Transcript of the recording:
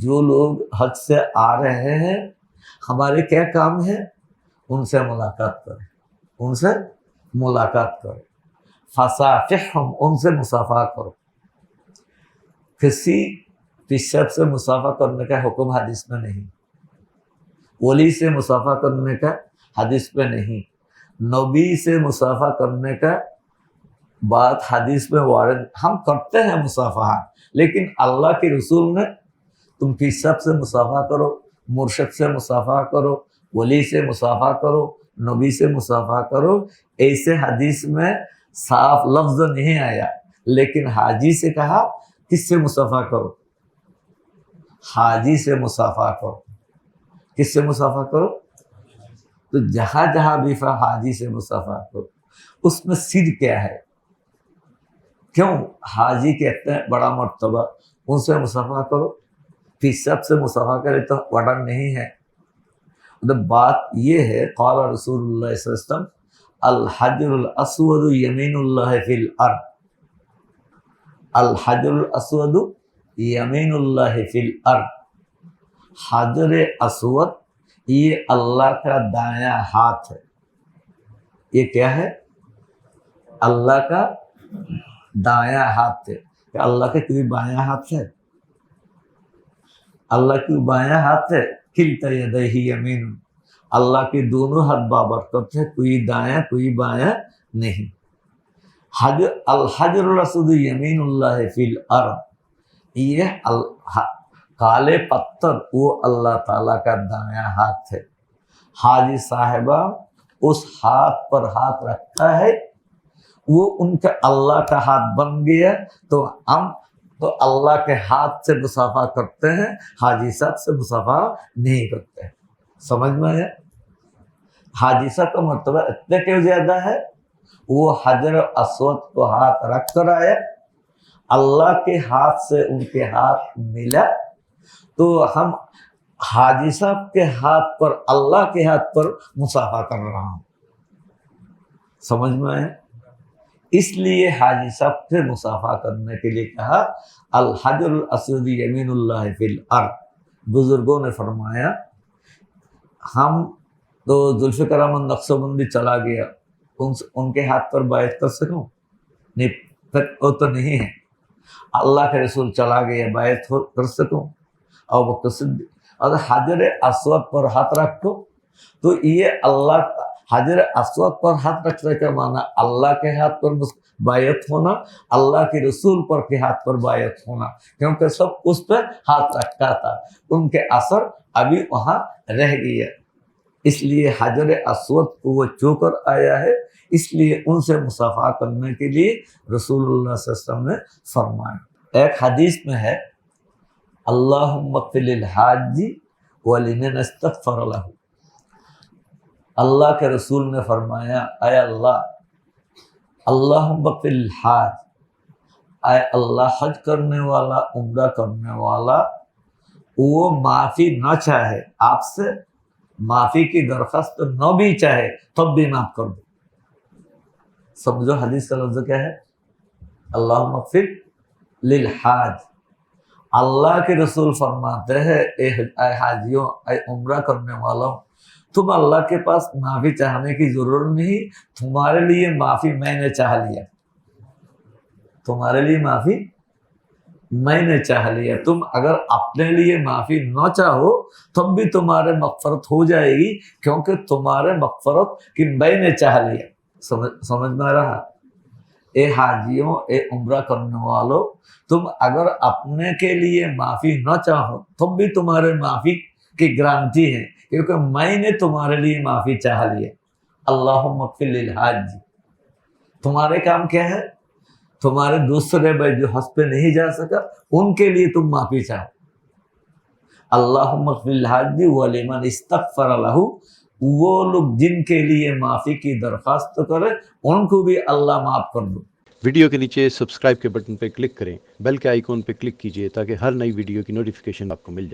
جو लोग हज से आ रहे हैं हमारे क्या काम है, उनसे मुलाकात करें, उनसे मुलाकात करें। फसाफिहहुम, उनसे मुसाफा करो। किसी पिशब से मुसाफा करने का हुक्म हदीस में नहीं, वली से मुसाफा करने का हदीस में नहीं, नबी से मुसाफा करने का बात हदीस में वारद। हम करते हैं मुसाफा, लेकिन अल्लाह के रसूल ने तुम पिशब से मुसाफा करो, मुर्शद से मुसाफा करो, वली से मुसाफा करो, नबी से मुसाफा करो, ऐसे हदीस में साफ लफ्ज नहीं आया। लेकिन हाजी से कहा किससे मुसाफा करो, हाजी से मुसाफा करो। किससे मुसाफा करो? तो जहां जहां भी हाजी से मुसाफा करो। उसमें सिद्ध क्या है? क्यों हाजी कहते हैं बड़ा मर्तबा, उनसे मुसाफा करो। पिशब से मुसाफा करे तो बड़ा नहीं है। तो बात ये है, क़ाल रसूलुल्लाह सल्लल्लाहु अलैहि वसल्लम अल हजरुल अस्वद यमीनुल्लाह फिल अर्द, अल हजरुल अस्वद यमीनुल्लाह फिल अर्द। हजर अस्वद ये अल्लाह का दायां हाथ है। ये क्या है? अल्लाह का दायां हाथ है। क्या अल्लाह का कोई बायां हाथ है? अल्लाह की बायां हाथ है। किल्ता यदैहि यमीन, अल्लाह के दोनों हाथ बाबरकत है, कोई दायां कोई बायां नहीं। अल हजरुल अस्वद यमीनुल्लाह फिल अर्द, ये काले पत्थर वो अल्लाह ताला का दायां हाथ है। हाजी साहिबा उस हाथ पर हाथ रखता है, वो उनका अल्लाह का हाथ बन गया। तो हम तो अल्लाह के हाथ से मुसाफा करते हैं, हाजी साहब से मुसाफा नहीं करते हैं। समझ में आया? हाजी साहब का मर्तबा इतने क्यों ज्यादा है? वो हजर अस्वद को हाथ रख कर आया, अल्लाह के हाथ से उनके हाथ मिला, तो हम हाजी साहब के हाथ पर अल्लाह के हाथ पर मुसाफा कर रहा हूं। समझ में आया? इसलिए हाजी साहब से मुसाफा करने के लिए कहा अल हजरुल अस्वद यमीनुल्लाह फिल अर्द। बुजुर्गों ने फरमाया हम तो जुल्फ़िकार अहमद नक्शबंदी चला गया, उनके हाथ पर बायत कर सकूं? नहीं, वो तो नहीं है। अल्लाह के रसूल चला गया, बायत कर सकूं? और वो अगर हजर अस्वद पर हाथ रखो तो ये अल्लाह, हजर अस्वद पर हाथ रखने का माना अल्लाह के हाथ पर बायत होना, अल्लाह के रसूल पर के हाथ पर बायत होना, क्योंकि सब उस पर हाथ रखा था, उनके असर अभी वहां रह गया। इसलिए हजर अस्वद को वो चूकर आया है, इसलिए उनसे मुसाफा करने के लिए रसूलुल्लाह सल्लल्लाहु अलैहि वसल्लम ने फरमाया। एक हदीस में है अल्लाहुम्मा ग़फ़िर लिल हाजी व लिमन इस्तग़फ़र लहू। अल्लाह के रसूल ने फरमाया आय अल्लाह, अल्लाहुम्मा ग़फ़िर लिल हाज, आय अल्लाह हज करने वाला, उम्रा करने वाला वो माफ़ी न चाहे, आपसे माफ़ी की दरख्वास्त न भी चाहे तब भी माफ़ कर दो। समझो हदीस का लफ्ज़ क्या है? अल्लाहुम्मा ग़फ़िर लिल हाज। अल्लाह के रसूल फरमाते हैं ए हाजियों, ए उम्रा करने वालों, तुम अल्लाह के पास माफ़ी चाहने की जरूरत नहीं, तुम्हारे लिए माफ़ी मैंने चाह लिया, तुम्हारे लिए माफ़ी मैंने चाह लिया। तुम अगर अपने लिए माफ़ी न चाहो तब भी तुम्हारे मग़फ़रत हो जाएगी, क्योंकि तुम्हारे मग़फ़रत की मैंने चाह लिया। समझ में आ रहा? ए हाजियों, ए उम्रा करने वालों, तुम अगर अपने के लिए माफ़ी न चाहो तब भी तुम्हारे माफ़ी की गारंटी है, क्योंकि मैंने तुम्हारे लिए माफ़ी चाह लिया। अल्लाहुम्मा ग़फ़िर लिल हाजी। तुम्हारे काम क्या है? तुम्हारे दूसरे भाई जो हज पे नहीं जा सका उनके लिए तुम माफ़ी चाहो। अल्लाहुम्मा ग़फ़िर लिल हाजी व लिमन इस्तग़फ़र लहू, वो लोग जिनके लिए माफ़ी की दरख्वास्त करें उनको भी अल्लाह माफ़ कर दो। वीडियो के नीचे सब्सक्राइब के बटन पर क्लिक करें, बेल के आइकॉन पर क्लिक कीजिए ताकि हर नई वीडियो की नोटिफिकेशन आपको मिल जाए।